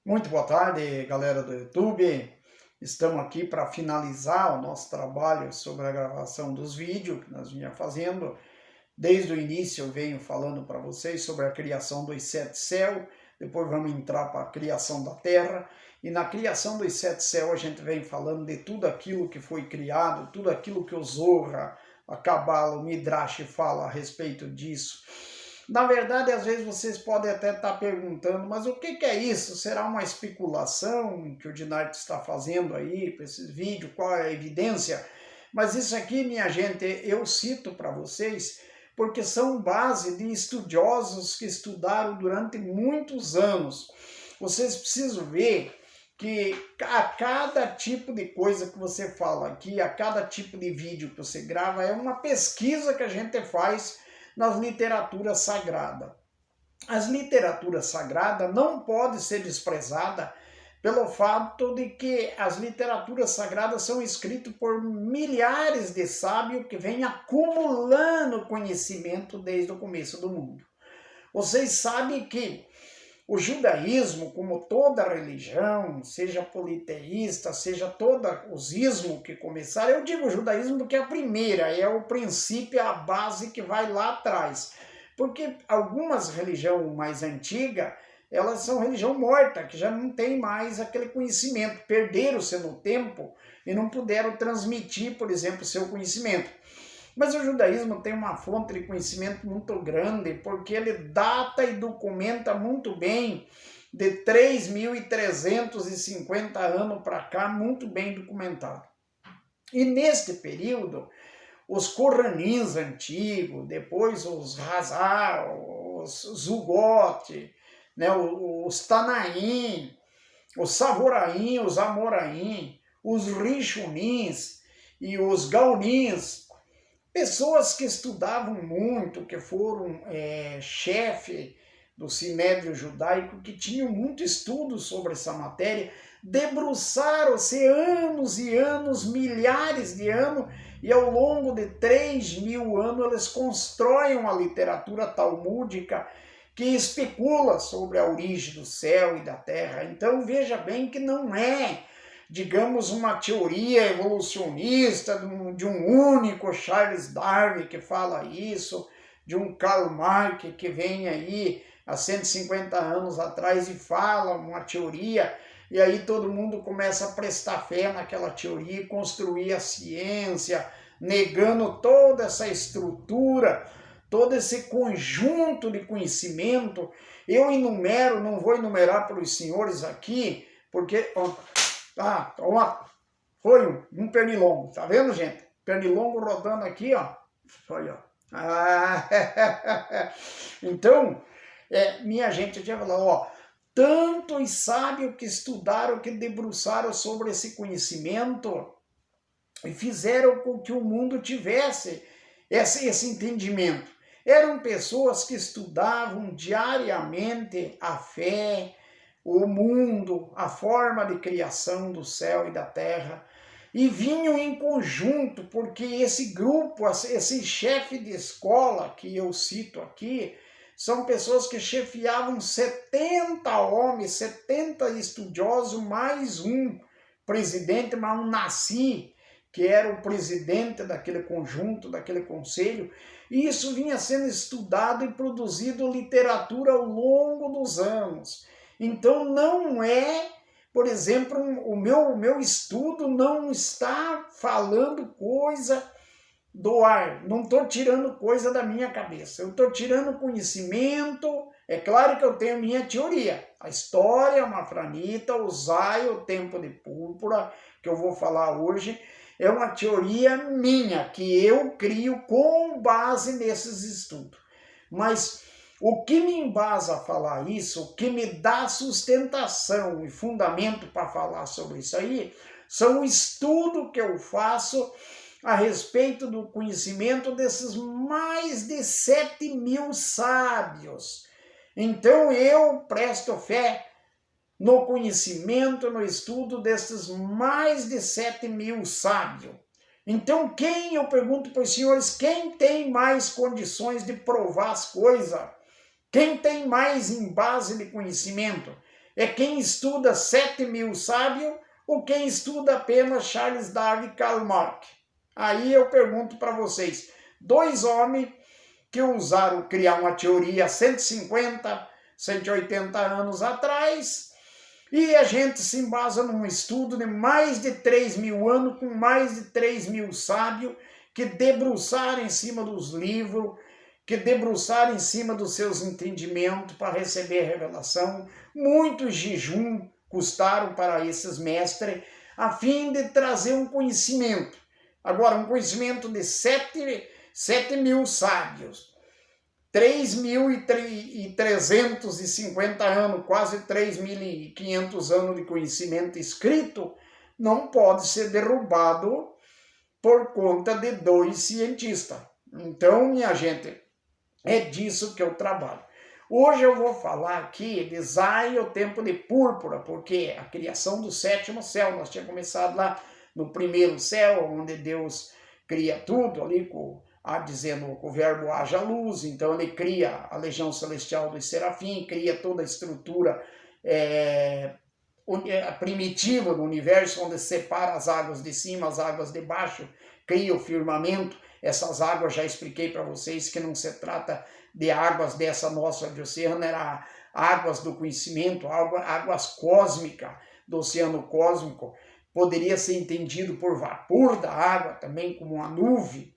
Muito boa tarde, galera do YouTube. Estamos aqui para finalizar o nosso trabalho sobre a gravação dos vídeos que nós vinha fazendo. Desde o início eu venho falando para vocês sobre a criação dos sete céus, depois vamos entrar para a criação da terra. E na criação dos sete céus a gente vem falando de tudo aquilo que foi criado, tudo aquilo que o Zohar, a Cabala, o Midrash fala a respeito disso. Na verdade, às vezes vocês podem até estar perguntando, mas o que é isso? Será uma especulação que o Dinarte está fazendo aí para esses vídeos? Qual é a evidência? Mas isso aqui, minha gente, eu cito para vocês porque são base de estudiosos que estudaram durante muitos anos. Vocês precisam ver que a cada tipo de coisa que você fala aqui, a cada tipo de vídeo que você grava, é uma pesquisa que a gente faz nas literaturas sagradas. As literaturas sagradas não podem ser desprezadas pelo fato de que as literaturas sagradas são escritas por milhares de sábios que vêm acumulando conhecimento desde o começo do mundo. Vocês sabem que o judaísmo, como toda religião, seja politeísta, seja todos os ismos que começaram, eu digo judaísmo porque é a primeira, é o princípio, a base que vai lá atrás. Porque algumas religiões mais antigas, elas são religião morta, que já não tem mais aquele conhecimento, perderam-se no tempo e não puderam transmitir, por exemplo, seu conhecimento. Mas o judaísmo tem uma fonte de conhecimento muito grande, porque ele data e documenta muito bem de 3.350 anos para cá, muito bem documentado. E neste período, os Corranins antigos, depois os Hazar, os Zugot, né, os Tanaim, os Savoraim, os Amoraim, os Rishonins e os Gaonins, pessoas que estudavam muito, que foram chefe do Sinédrio Judaico, que tinham muito estudo sobre essa matéria, debruçaram-se anos e anos, milhares de anos, e ao longo de 3.000 anos eles constroem uma literatura talmúdica que especula sobre a origem do céu e da terra. Então veja bem que não é, digamos, uma teoria evolucionista de um único Charles Darwin que fala isso, de um Karl Marx que vem aí há 150 anos atrás e fala uma teoria, e aí todo mundo começa a prestar fé naquela teoria e construir a ciência, negando toda essa estrutura, todo esse conjunto de conhecimento. Eu enumero, não vou enumerar para os senhores aqui, porque foi um pernilongo, tá vendo, gente? Pernilongo rodando aqui, ó. Foi, ó. Então, minha gente, eu tinha falado, ó, tantos sábios que estudaram, que debruçaram sobre esse conhecimento e fizeram com que o mundo tivesse esse entendimento. Eram pessoas que estudavam diariamente a fé, o mundo, a forma de criação do céu e da terra, e vinham em conjunto, porque esse grupo, esse chefe de escola que eu cito aqui, são pessoas que chefiavam 70 homens, 70 estudiosos, mais um presidente, mais um Nassi, que era o presidente daquele conjunto, daquele conselho, e isso vinha sendo estudado e produzido literatura ao longo dos anos. Então não é, por exemplo, o meu estudo não está falando coisa do ar, não estou tirando coisa da minha cabeça, eu estou tirando conhecimento. É claro que eu tenho minha teoria, a história, a Mafranita, o Zay, o Tempo de Púrpura, que eu vou falar hoje, é uma teoria minha, que eu crio com base nesses estudos. Mas o que me embasa a falar isso, o que me dá sustentação e fundamento para falar sobre isso aí, são o estudo que eu faço a respeito do conhecimento desses mais de 7.000 sábios. Então eu presto fé no conhecimento, no estudo desses mais de 7.000 sábios. Então eu pergunto para os senhores, quem tem mais condições de provar as coisas? Quem tem mais em base de conhecimento? É quem estuda 7.000 sábios ou quem estuda apenas Charles Darwin e Karl Marx? Aí eu pergunto para vocês, dois homens que ousaram criar uma teoria há 150, 180 anos atrás, e a gente se embasa num estudo de mais de 3.000 anos, com mais de 3.000 sábios, que debruçaram em cima dos livros, que debruçaram em cima dos seus entendimentos para receber revelação. Muitos jejum custaram para esses mestres, a fim de trazer um conhecimento. Agora, um conhecimento de 7.000 sábios, 3.350 anos, quase 3.500 anos de conhecimento escrito, não pode ser derrubado por conta de dois cientistas. Então, minha gente, é disso que eu trabalho. Hoje eu vou falar aqui de Zai, o tempo de púrpura, porque a criação do sétimo céu, nós tínhamos começado lá no primeiro céu, onde Deus cria tudo, ali dizendo com o verbo haja luz, então ele cria a legião celestial dos serafim, cria toda a estrutura primitiva do universo, onde separa as águas de cima, as águas de baixo, cria o firmamento. Essas águas, já expliquei para vocês que não se trata de águas dessa nossa de oceano, era águas do conhecimento, águas cósmicas, do oceano cósmico. Poderia ser entendido por vapor da água, também como uma nuvem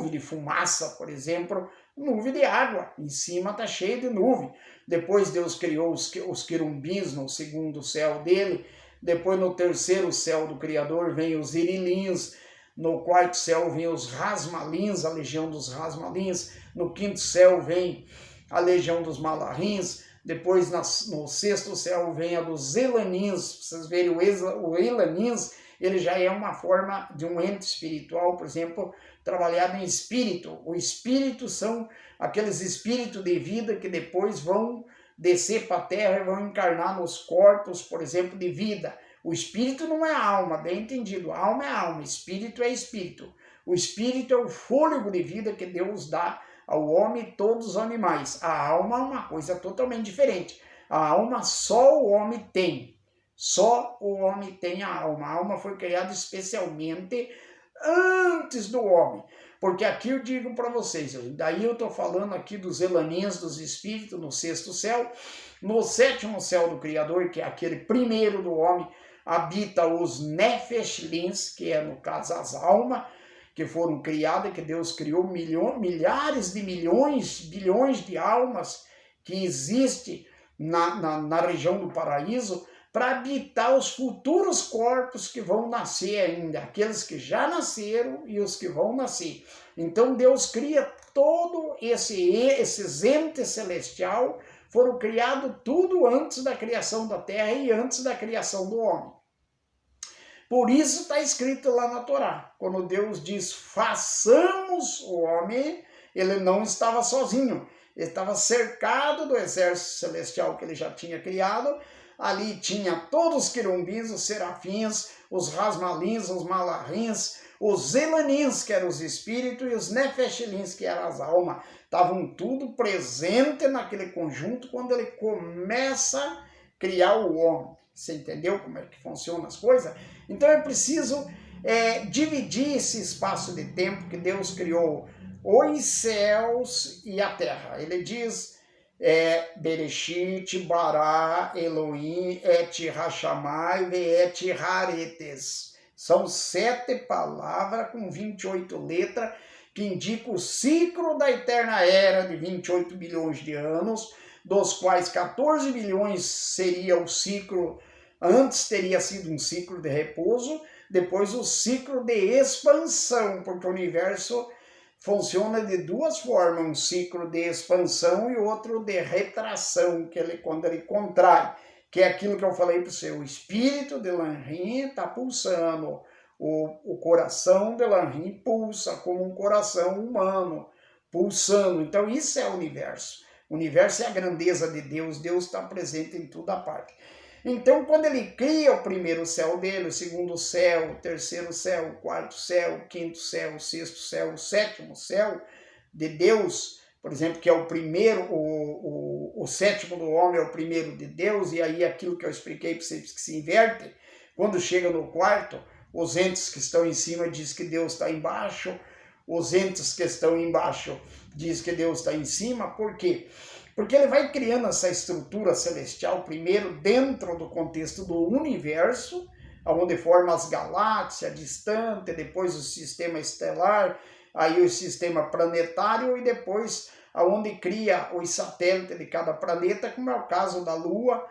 de fumaça, por exemplo, nuvem de água, em cima está cheio de nuvem. Depois Deus criou os querumbins no segundo céu dele, depois no terceiro céu do Criador vem os irilins, no quarto céu vem os rasmalins, a legião dos rasmalins, no quinto céu vem a legião dos malarins, depois no sexto céu vem a dos elanins. Vocês verem, o elanins, ele já é uma forma de um ente espiritual, por exemplo, trabalhado em espírito. O espírito são aqueles espíritos de vida que depois vão descer para a terra e vão encarnar nos corpos, por exemplo, de vida. O espírito não é alma, bem entendido. Alma é alma, espírito é espírito. O espírito é o fôlego de vida que Deus dá ao homem e todos os animais. A alma é uma coisa totalmente diferente. A alma só o homem tem. Só o homem tem a alma. A alma foi criada especialmente antes do homem. Porque aqui eu digo para vocês, daí eu estou falando aqui dos elanins, dos espíritos, no sexto céu. No sétimo céu do Criador, que é aquele primeiro do homem, habita os nefeshlins, que é no caso as almas, que foram criadas, que Deus criou milhares de milhões, bilhões de almas que existem na região do paraíso, para habitar os futuros corpos que vão nascer ainda, aqueles que já nasceram e os que vão nascer. Então Deus cria todo esses entes celestial, foram criados tudo antes da criação da terra e antes da criação do homem. Por isso está escrito lá na Torá, quando Deus diz façamos o homem, ele não estava sozinho, ele estava cercado do exército celestial que ele já tinha criado. Ali tinha todos os querumbins, os serafins, os rasmalins, os malarins, os elanins, que eram os espíritos, e os nefeshlins, que eram as almas. Estavam tudo presente naquele conjunto quando ele começa a criar o homem. Você entendeu como é que funcionam as coisas? Então é preciso dividir esse espaço de tempo que Deus criou os céus e a terra. Ele diz... Bereshit, Bará, Elohim, Et Hashamai, Et Haretes. São 7 palavras com 28 letras que indicam o ciclo da eterna era de 28 bilhões de anos, dos quais 14 bilhões seria o ciclo, antes teria sido um ciclo de repouso, depois o ciclo de expansão, porque o universo funciona de duas formas, um ciclo de expansão e outro de retração, quando ele contrai, que é aquilo que eu falei para você, o espírito de Lanrim está pulsando, o coração de Lanrim pulsa como um coração humano, pulsando. Então isso é o universo. O universo é a grandeza de Deus, Deus está presente em toda parte. Então, quando ele cria o primeiro céu dele, o segundo céu, o terceiro céu, o quarto céu, o quinto céu, o sexto céu, o sétimo céu de Deus, por exemplo, que é o primeiro, o sétimo do homem é o primeiro de Deus, e aí aquilo que eu expliquei para vocês que se inverte, quando chega no quarto, os entes que estão em cima diz que Deus está embaixo, os entes que estão embaixo diz que Deus está em cima. Por quê? Porque ele vai criando essa estrutura celestial, primeiro dentro do contexto do universo, onde forma as galáxias distantes, depois o sistema estelar, aí o sistema planetário, e depois aonde cria os satélites de cada planeta, como é o caso da Lua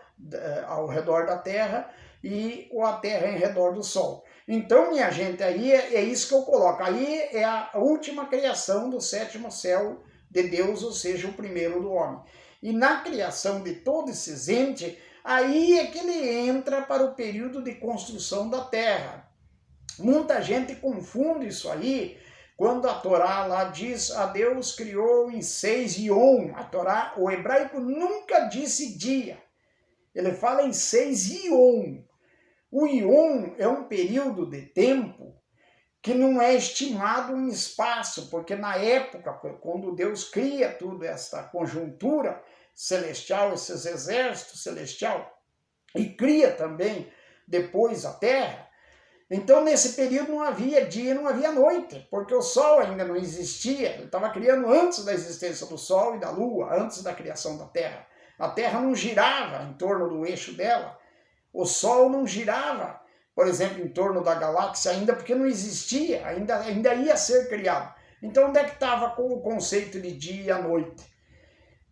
ao redor da Terra e a Terra em redor do Sol. Então, minha gente, aí é isso que eu coloco. Aí é a última criação do sétimo céu de Deus, ou seja, o primeiro do homem. E na criação de todos esses entes, aí é que ele entra para o período de construção da Terra. Muita gente confunde isso aí, quando a Torá lá diz, a Deus criou em 6 Yom. A Torá, o hebraico nunca disse dia. Ele fala em 6 Yom. O Yom é um período de tempo que não é estimado em espaço, porque na época, quando Deus cria tudo, esta conjuntura celestial, esses exércitos celestial, e cria também depois a Terra, então nesse período não havia dia, não havia noite, porque o Sol ainda não existia, ele estava criando antes da existência do Sol e da Lua, antes da criação da Terra. A Terra não girava em torno do eixo dela, o Sol não girava, por exemplo, em torno da galáxia ainda, porque não existia, ainda ia ser criado. Então onde é que estava com o conceito de dia e a noite?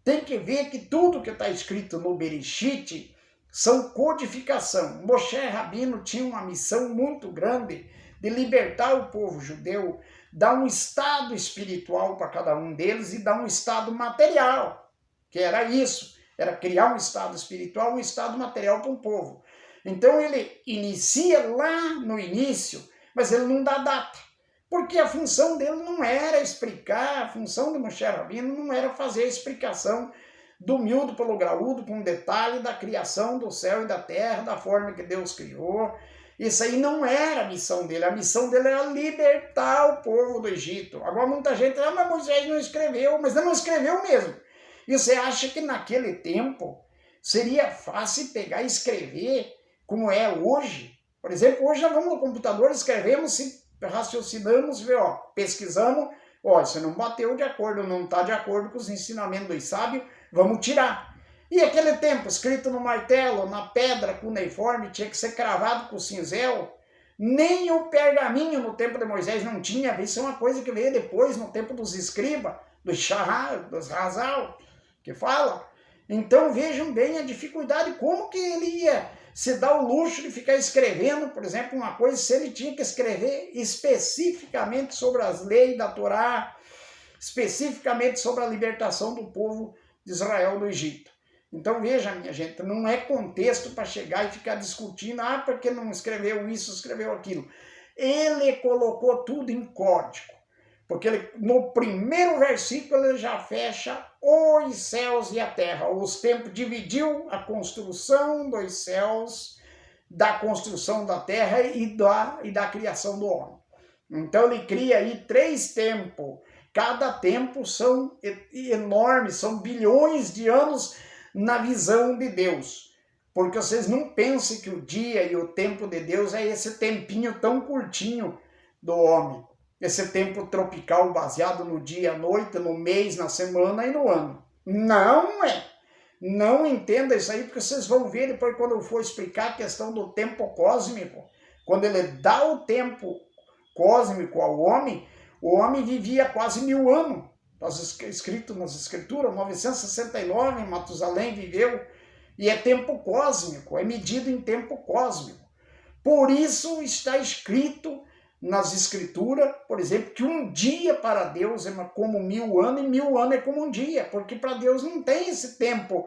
Tem que ver que tudo que está escrito no Bereshit são codificação. Moshe Rabino tinha uma missão muito grande de libertar o povo judeu, dar um estado espiritual para cada um deles e dar um estado material, que era isso, era criar um estado espiritual, um estado material para um povo. Então ele inicia lá no início, mas ele não dá data, porque a função dele não era explicar, a função de Moshe Rabino não era fazer a explicação do miúdo pelo graúdo, com detalhe da criação do céu e da terra, da forma que Deus criou. Isso aí não era a missão dele era libertar o povo do Egito. Agora muita gente, mas Moisés não escreveu, mas ele não escreveu mesmo. E você acha que naquele tempo seria fácil pegar e escrever como é hoje? Por exemplo, hoje nós vamos no computador, escrevemos, raciocinamos, pesquisamos, isso não bateu de acordo, não está de acordo com os ensinamentos dos sábios, vamos tirar. E aquele tempo, escrito no martelo, na pedra cuneiforme, tinha que ser cravado com cinzel, nem o pergaminho no tempo de Moisés não tinha, isso é uma coisa que veio depois, no tempo dos escribas, dos Shahar, dos Hazal, que fala. Então vejam bem a dificuldade, como que ele ia se dar o luxo de ficar escrevendo, por exemplo, uma coisa, se ele tinha que escrever especificamente sobre as leis da Torá, especificamente sobre a libertação do povo de Israel do Egito. Então veja, minha gente, não é contexto para chegar e ficar discutindo, porque não escreveu isso, escreveu aquilo. Ele colocou tudo em código, porque ele, no primeiro versículo ele já fecha os céus e a terra. Os tempos dividiu a construção dos céus, da construção da terra e da criação do homem. Então ele cria aí 3 tempos. Cada tempo são enormes, são bilhões de anos na visão de Deus. Porque vocês não pensem que o dia e o tempo de Deus é esse tempinho tão curtinho do homem. Esse tempo tropical baseado no dia, à noite, no mês, na semana e no ano. Não é. Não entenda isso aí, porque vocês vão ver depois quando eu for explicar a questão do tempo cósmico. Quando ele dá o tempo cósmico ao homem, o homem vivia quase 1000 anos. Está escrito nas escrituras, 969, Matusalém viveu, e é tempo cósmico, é medido em tempo cósmico. Por isso está escrito nas escrituras, por exemplo, que um dia para Deus é como 1000 anos e 1000 anos é como um dia, porque para Deus não tem esse tempo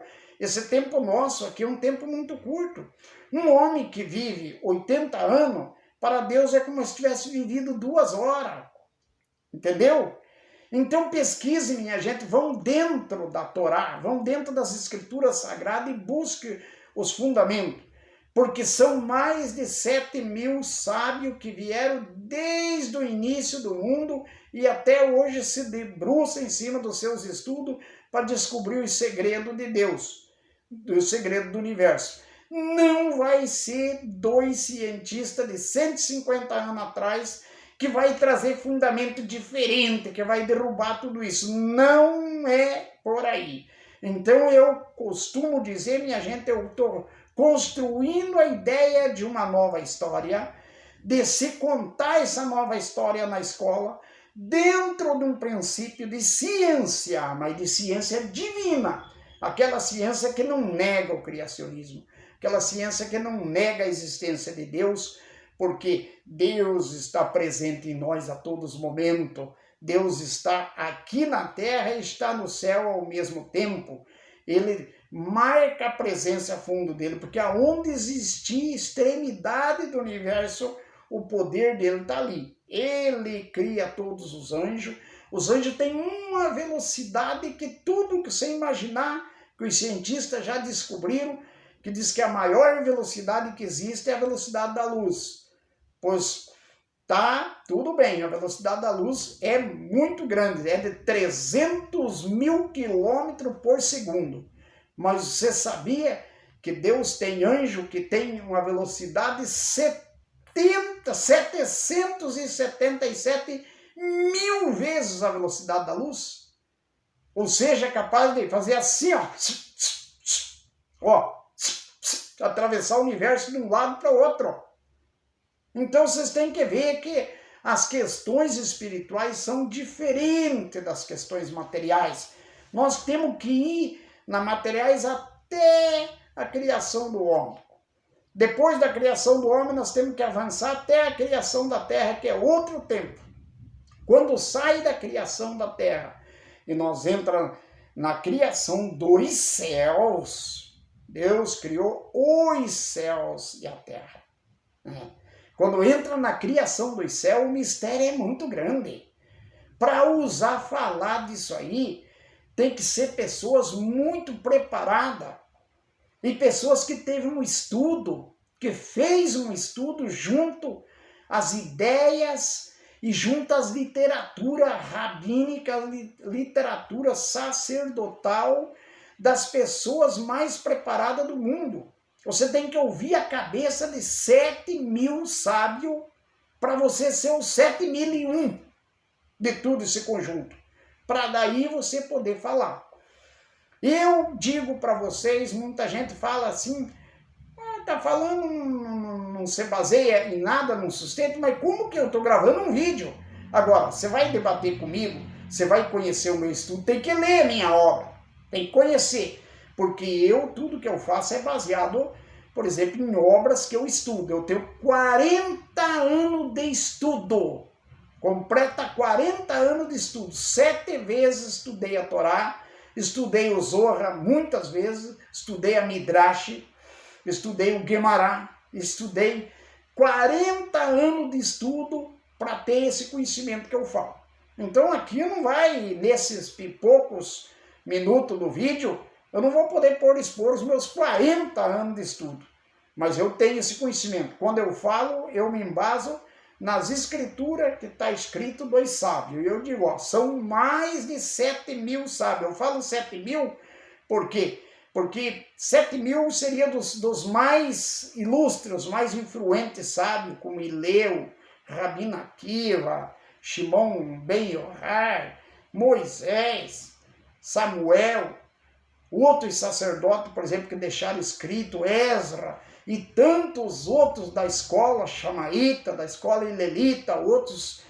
nosso aqui é um tempo muito curto. Um homem que vive 80 anos, para Deus é como se tivesse vivido 2 horas, entendeu? Então pesquisem, minha gente, vão dentro da Torá, vão dentro das escrituras sagradas e busquem os fundamentos. porque são mais de 7.000 sábios que vieram desde o início do mundo e até hoje se debruçam em cima dos seus estudos para descobrir o segredo de Deus, o segredo do universo. Não vai ser 2 cientistas de 150 anos atrás que vai trazer fundamento diferente, que vai derrubar tudo isso. Não é por aí. Então eu costumo dizer, minha gente, eu estou construindo a ideia de uma nova história, de se contar essa nova história na escola, dentro de um princípio de ciência, mas de ciência divina. Aquela ciência que não nega o criacionismo, aquela ciência que não nega a existência de Deus, porque Deus está presente em nós a todos os momentos. Deus está aqui na terra e está no céu ao mesmo tempo. Ele marca a presença a fundo dele, porque aonde existir extremidade do universo, o poder dele está ali. Ele cria todos os anjos têm uma velocidade que tudo que você imaginar, que os cientistas já descobriram, que diz que a maior velocidade que existe é a velocidade da luz. Pois tá, tudo bem, a velocidade da luz é muito grande, é de 300.000 km por segundo. Mas você sabia que Deus tem anjo que tem uma velocidade 777.000 vezes a velocidade da luz? Ou seja, é capaz de fazer assim, atravessar o universo de um lado para o outro. Então vocês têm que ver que as questões espirituais são diferentes das questões materiais. Nós temos que ir nas materiais até a criação do homem. Depois da criação do homem, nós temos que avançar até a criação da terra, que é outro tempo. Quando sai da criação da terra e nós entramos na criação dos céus, Deus criou os céus e a terra. Quando entra na criação dos céus, o mistério é muito grande. Para falar disso aí, tem que ser pessoas muito preparadas e pessoas que teve um estudo, que fez um estudo junto às ideias e junto às literatura rabínica, literatura sacerdotal das pessoas mais preparadas do mundo. Você tem que ouvir a cabeça de 7.000 sábios para você ser o 7.001 de tudo esse conjunto. Para daí você poder falar. Eu digo para vocês, muita gente fala assim, tá falando, não se baseia em nada, não sustenta, mas como que eu estou gravando um vídeo? Agora, você vai debater comigo, você vai conhecer o meu estudo, tem que ler a minha obra, tem que conhecer. Porque tudo que eu faço é baseado, por exemplo, em obras que eu estudo. Eu tenho 40 anos de estudo. Completa 40 anos de estudo. 7 vezes estudei a Torá, estudei o Zohar muitas vezes, estudei a Midrash, estudei o Guemará, estudei 40 anos de estudo para ter esse conhecimento que eu falo. Então aqui não vai, nesses poucos minutos do vídeo, eu não vou poder expor os meus 40 anos de estudo, mas eu tenho esse conhecimento. Quando eu falo, eu me embaso nas escrituras que está escrito dos sábios. E eu digo, são mais de 7.000 sábios. Eu falo 7.000 por quê? Porque 7.000 seria dos mais ilustres, mais influentes sábios, como Hileu, Rabino Akiva, Shimon ben Yohai, Moisés, Samuel, outros sacerdotes, por exemplo, que deixaram escrito, Ezra, e tantos outros da escola chamaíta, da escola hilelita, outros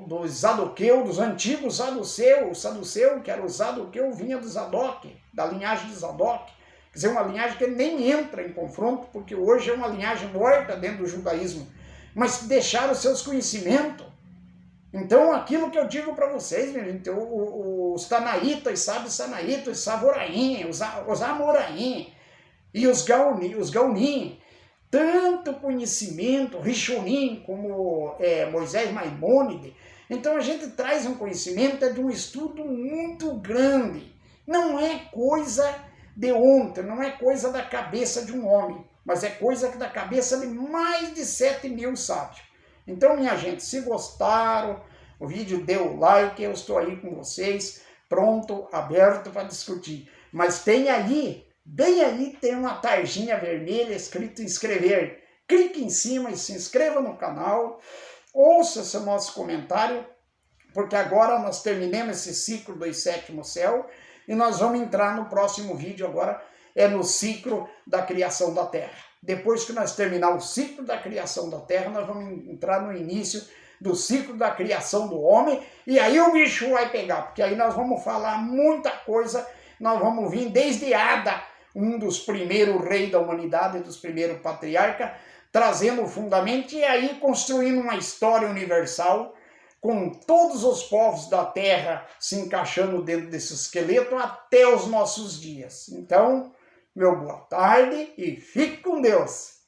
dos Zadoqueu, dos antigos Saduceu. O Saduceu, que era o Zadoqueu, vinha do Zadok, da linhagem de Zadok. Quer dizer, uma linhagem que nem entra em confronto, porque hoje é uma linhagem morta dentro do judaísmo. Mas deixaram seus conhecimentos. Então, aquilo que eu digo para vocês, minha gente, os Tanaítas, sabe, os Sanaítas, os Savoraim, os Amoraim e os Gaunim, tanto conhecimento, Rishonim, como Moisés Maimônides. Então, a gente traz um conhecimento de um estudo muito grande. Não é coisa de ontem, não é coisa da cabeça de um homem, mas é coisa da cabeça de mais de 7.000 sábios. Então, minha gente, se gostaram, o vídeo deu like, eu estou aí com vocês, pronto, aberto para discutir. Mas tem aí, bem aí, tem uma tarjinha vermelha escrito inscrever. Clique em cima e se inscreva no canal, ouça esse nosso comentário, porque agora nós terminamos esse ciclo do sétimo céu e nós vamos entrar no próximo vídeo agora, é no ciclo da criação da Terra. Depois que nós terminar o ciclo da criação da Terra, nós vamos entrar no início do ciclo da criação do homem, e aí o bicho vai pegar, porque aí nós vamos falar muita coisa, nós vamos vir desde Ada, um dos primeiros reis da humanidade, dos primeiros patriarcas, trazendo o fundamento e aí construindo uma história universal, com todos os povos da Terra se encaixando dentro desse esqueleto até os nossos dias. Então, meu boa tarde e fique com Deus!